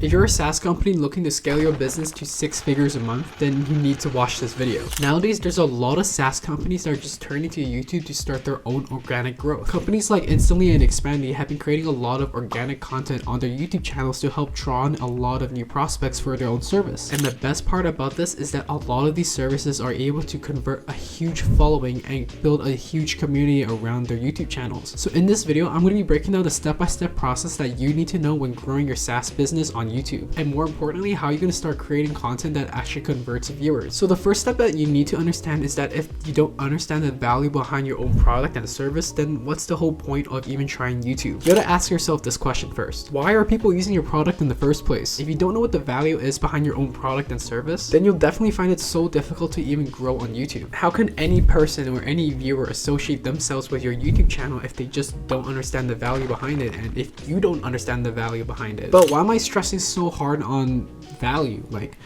If you're a SaaS company looking to scale your business to 6 figures a month, then you need to watch this video. Nowadays, there's a lot of SaaS companies that are just turning to YouTube to start their own organic growth. Companies like Instantly and Expandy have been creating a lot of organic content on their YouTube channels to help draw in a lot of new prospects for their own service. And the best part about this is that a lot of these services are able to convert a huge following and build a huge community around their YouTube channels. So in this video, I'm going to be breaking down the step-by-step process that you need to know when growing your SaaS business on YouTube, and more importantly, how you're going to start creating content that actually converts viewers. So the first step that you need to understand is that if you don't understand the value behind your own product and service, then what's the whole point of even trying YouTube? You gotta ask yourself this question first. Why are people using your product in the first place? If you don't know what the value is behind your own product and service, then you'll definitely find it so difficult to even grow on YouTube. How can any person or any viewer associate themselves with your YouTube channel if they just don't understand the value behind it, and if you don't understand the value behind it? But why am I stressing so hard on value? Like,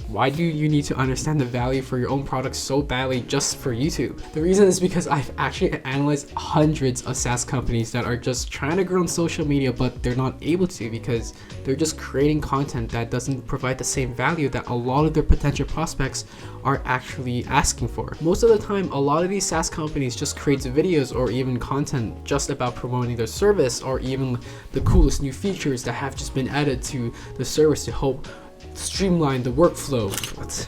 why do you need to understand the value for your own product so badly just for YouTube? The reason is because I've actually analyzed hundreds of SaaS companies that are just trying to grow on social media, but they're not able to because they're just creating content that doesn't provide the same value that a lot of their potential prospects are actually asking for. Most of the time, a lot of these SaaS companies just create videos or even content just about promoting their service, or even the coolest new features that have just been added to the service to help streamline the workflow.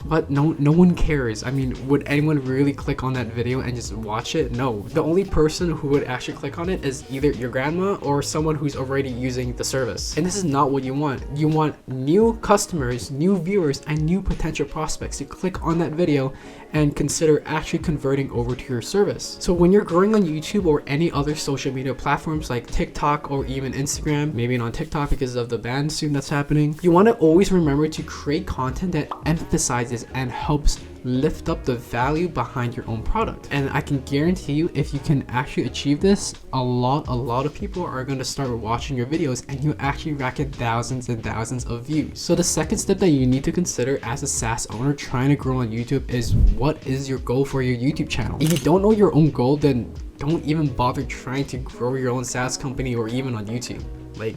But no one cares. I mean, would anyone really click on that video and just watch it? No. The only person who would actually click on it is either your grandma or someone who's already using the service. And this is not what you want. You want new customers, new viewers, and new potential prospects to click on that video and consider actually converting over to your service. So when you're growing on YouTube or any other social media platforms like TikTok or even Instagram, maybe not TikTok because of the ban soon that's happening, you want to always remember to create content that emphasizes and helps lift up the value behind your own product. And I can guarantee you, if you can actually achieve this, a lot of people are going to start watching your videos and you actually rack in thousands and thousands of views. So the second step that you need to consider as a SaaS owner trying to grow on YouTube is, what is your goal for your YouTube channel? If you don't know your own goal, then don't even bother trying to grow your own SaaS company or even on YouTube. Like,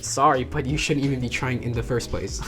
sorry, but you shouldn't even be trying in the first place.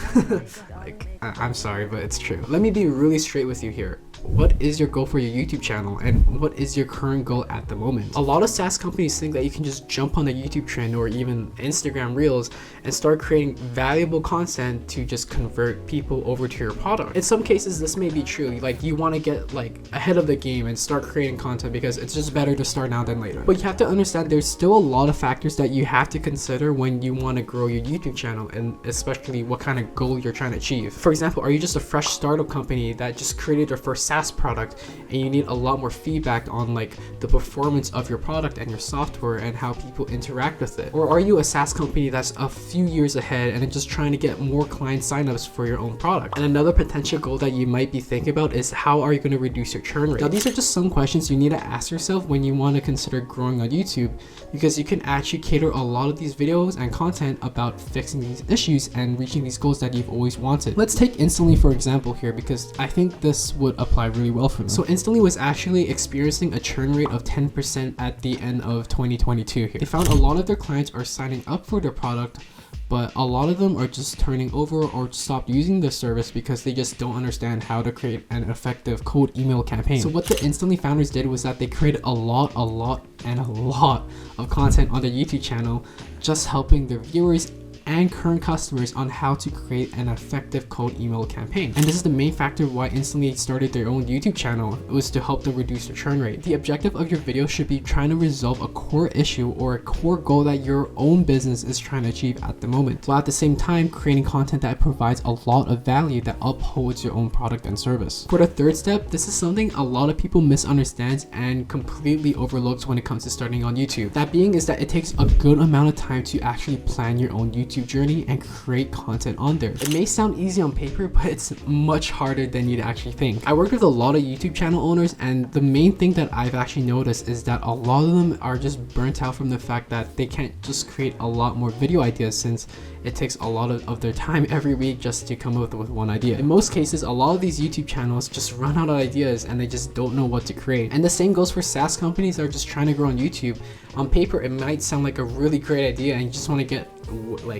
I'm sorry, but it's true. Let me be really straight with you here. What is your goal for your YouTube channel, and what is your current goal at the moment? A lot of SaaS companies think that you can just jump on the YouTube trend or even Instagram Reels and start creating valuable content to just convert people over to your product. In some cases, this may be true. Like, you want to get ahead of the game and start creating content because it's just better to start now than later. But you have to understand there's still a lot of factors that you have to consider when you want to grow your YouTube channel, and especially what kind of goal you're trying to achieve. For example, are you just a fresh startup company that just created their first SaaS product and you need a lot more feedback on the performance of your product and your software and how people interact with it? Or are you a SaaS company that's a few years ahead and just trying to get more client signups for your own product? And another potential goal that you might be thinking about is, how are you going to reduce your churn rate? Now, these are just some questions you need to ask yourself when you want to consider growing on YouTube, because you can actually cater a lot of these videos and content about fixing these issues and reaching these goals that you've always wanted. Let's take Instantly for example here, because I think this would apply really well for them. So Instantly was actually experiencing a churn rate of 10% at the end of 2022 here. They found a lot of their clients are signing up for their product, but a lot of them are just turning over or stop using the service because they just don't understand how to create an effective cold email campaign. So what the Instantly founders did was that they created a lot of content on their YouTube channel, just helping their viewers and current customers on how to create an effective cold email campaign. And this is the main factor why Instantly started their own YouTube channel. It was to help them reduce their churn rate. The objective of your video should be trying to resolve a core issue or a core goal that your own business is trying to achieve at the moment, while at the same time creating content that provides a lot of value that upholds your own product and service. For the third step, this is something a lot of people misunderstands and completely overlooks when it comes to starting on YouTube. That being is that it takes a good amount of time to actually plan your own YouTube journey and create content on there. It may sound easy on paper, but it's much harder than you'd actually think. I work with a lot of YouTube channel owners, and the main thing that I've actually noticed is that a lot of them are just burnt out from the fact that they can't just create a lot more video ideas, since it takes a lot of their time every week just to come up with one idea. In most cases, a lot of these YouTube channels just run out of ideas and they just don't know what to create. And the same goes for SaaS companies that are just trying to grow on YouTube. On paper, it might sound like a really great idea and you just want to get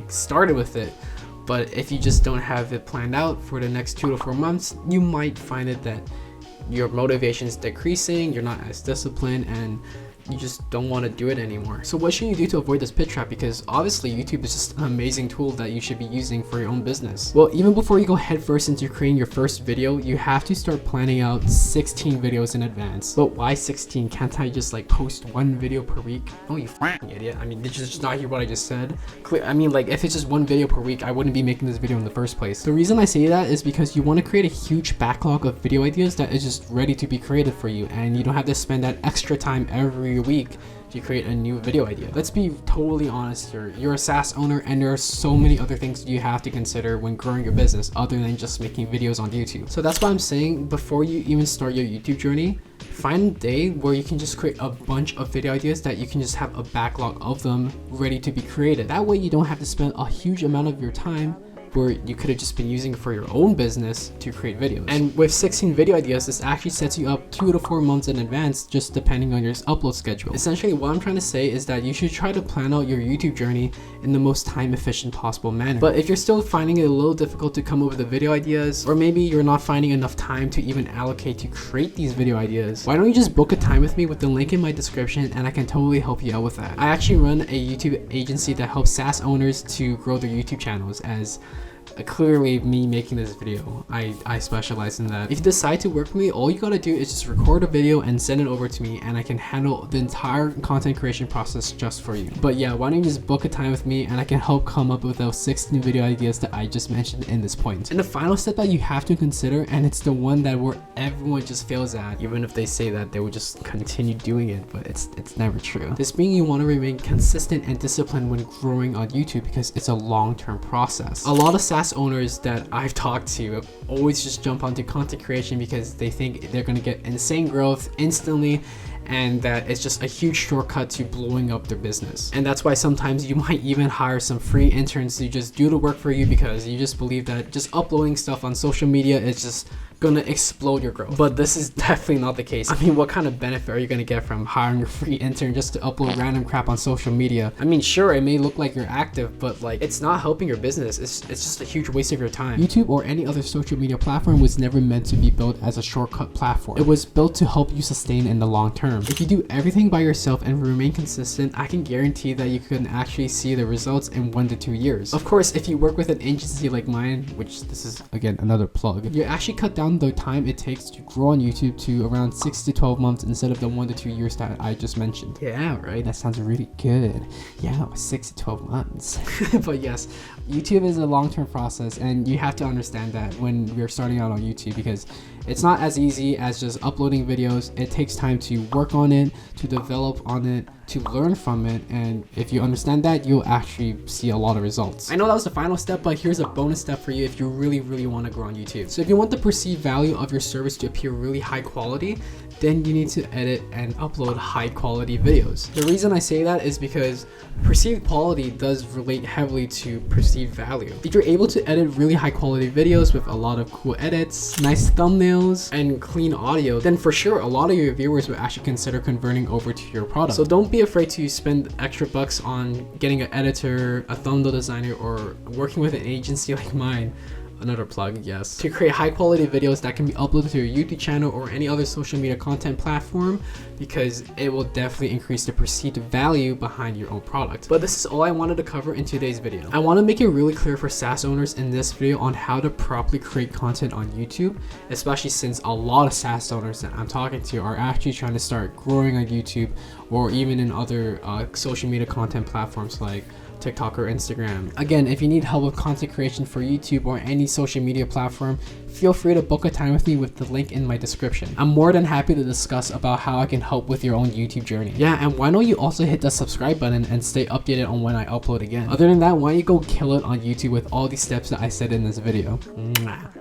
started with it, But if you just don't have it planned out for the next 2 to 4 months, you might find it that your motivation is decreasing, you're not as disciplined, and you just don't want to do it anymore. So what should you do to avoid this pit trap? Because obviously YouTube is just an amazing tool that you should be using for your own business. Well, even before you go headfirst into creating your first video, you have to start planning out 16 videos in advance. But why 16? Can't I just like post 1 video per week? Oh, you f***ing idiot. I mean, did you just not hear what I just said? I mean, like, if it's just 1 video per week, I wouldn't be making this video in the first place. The reason I say that is because you want to create a huge backlog of video ideas that is just ready to be created for you, and you don't have to spend that extra time every week to create a new video idea. Let's be totally honest here. You're a SaaS owner, and there are so many other things you have to consider when growing your business other than just making videos on YouTube. So that's why I'm saying, before you even start your YouTube journey, find a day where you can just create a bunch of video ideas that you can just have a backlog of them ready to be created. That way you don't have to spend a huge amount of your time where you could have just been using it for your own business to create videos. And with 16 video ideas, this actually sets you up 2 to 4 months in advance, just depending on your upload schedule. Essentially, what I'm trying to say is that you should try to plan out your YouTube journey in the most time efficient possible manner. But if you're still finding it a little difficult to come up with the video ideas, or maybe you're not finding enough time to even allocate to create these video ideas, why don't you just book a time with me with the link in my description, and I can totally help you out with that. I actually run a YouTube agency that helps SaaS owners to grow their YouTube channels, as clearly me making this video, I specialize in that. If you decide to work with me, all you gotta do is just record a video and send it over to me, and I can handle the entire content creation process just for you. But yeah, why don't you just book a time with me, and I can help come up with those 16 video ideas that I just mentioned in this point. And the final step that you have to consider, and it's the one that where everyone just fails at, even if they say that they would just continue doing it, but it's never true. This being, you want to remain consistent and disciplined when growing on YouTube, because it's a long-term process. A lot of SaaS owners that I've talked to always just jump onto content creation because they think they're going to get insane growth instantly, and that it's just a huge shortcut to blowing up their business. And that's why sometimes you might even hire some free interns to just do the work for you, because you just believe that just uploading stuff on social media is just gonna explode your growth. But this is definitely not the case. I mean, what kind of benefit are you gonna get from hiring a free intern just to upload random crap on social media? I mean, sure, it may look like you're active, but like, it's not helping your business. It's just a huge waste of your time. YouTube or any other social media platform was never meant to be built as a shortcut platform. It was built to help you sustain in the long term. If you do everything by yourself and remain consistent, I can guarantee that you can actually see the results in 1 to 2 years. Of course, if you work with an agency like mine, which this is again another plug, you actually cut down the time it takes to grow on YouTube to around 6 to 12 months instead of the 1 to 2 years that I just mentioned. Yeah, right? That sounds really good. Yeah, 6 to 12 months. But yes, YouTube is a long-term process, and you have to understand that when we're starting out on YouTube, because it's not as easy as just uploading videos. It takes time to work on it, to develop on it, to learn from it, and if you understand that, you'll actually see a lot of results. I know that was the final step, but here's a bonus step for you if you really want to grow on YouTube. So if you want the perceived value of your service to appear really high quality, then you need to edit and upload high quality videos. The reason I say that is because perceived quality does relate heavily to perceived value. If you're able to edit really high quality videos with a lot of cool edits, nice thumbnails, and clean audio, then for sure a lot of your viewers will actually consider converting over to your product. So don't be afraid to spend extra bucks on getting an editor, a thumbnail designer, or working with an agency like mine. Another plug, yes, to create high quality videos that can be uploaded to your YouTube channel or any other social media content platform, because it will definitely increase the perceived value behind your own product. But this is all I wanted to cover in today's video. I want to make it really clear for SaaS owners in this video on how to properly create content on YouTube, especially since a lot of SaaS owners that I'm talking to are actually trying to start growing on YouTube or even in other social media content platforms like TikTok or Instagram. Again, if you need help with content creation for YouTube or any social media platform, feel free to book a time with me with the link in my description. I'm more than happy to discuss about how I can help with your own YouTube journey. Yeah, and why don't you also hit the subscribe button and stay updated on when I upload again. Other than that, why don't you go kill it on YouTube with all these steps that I said in this video. Mwah.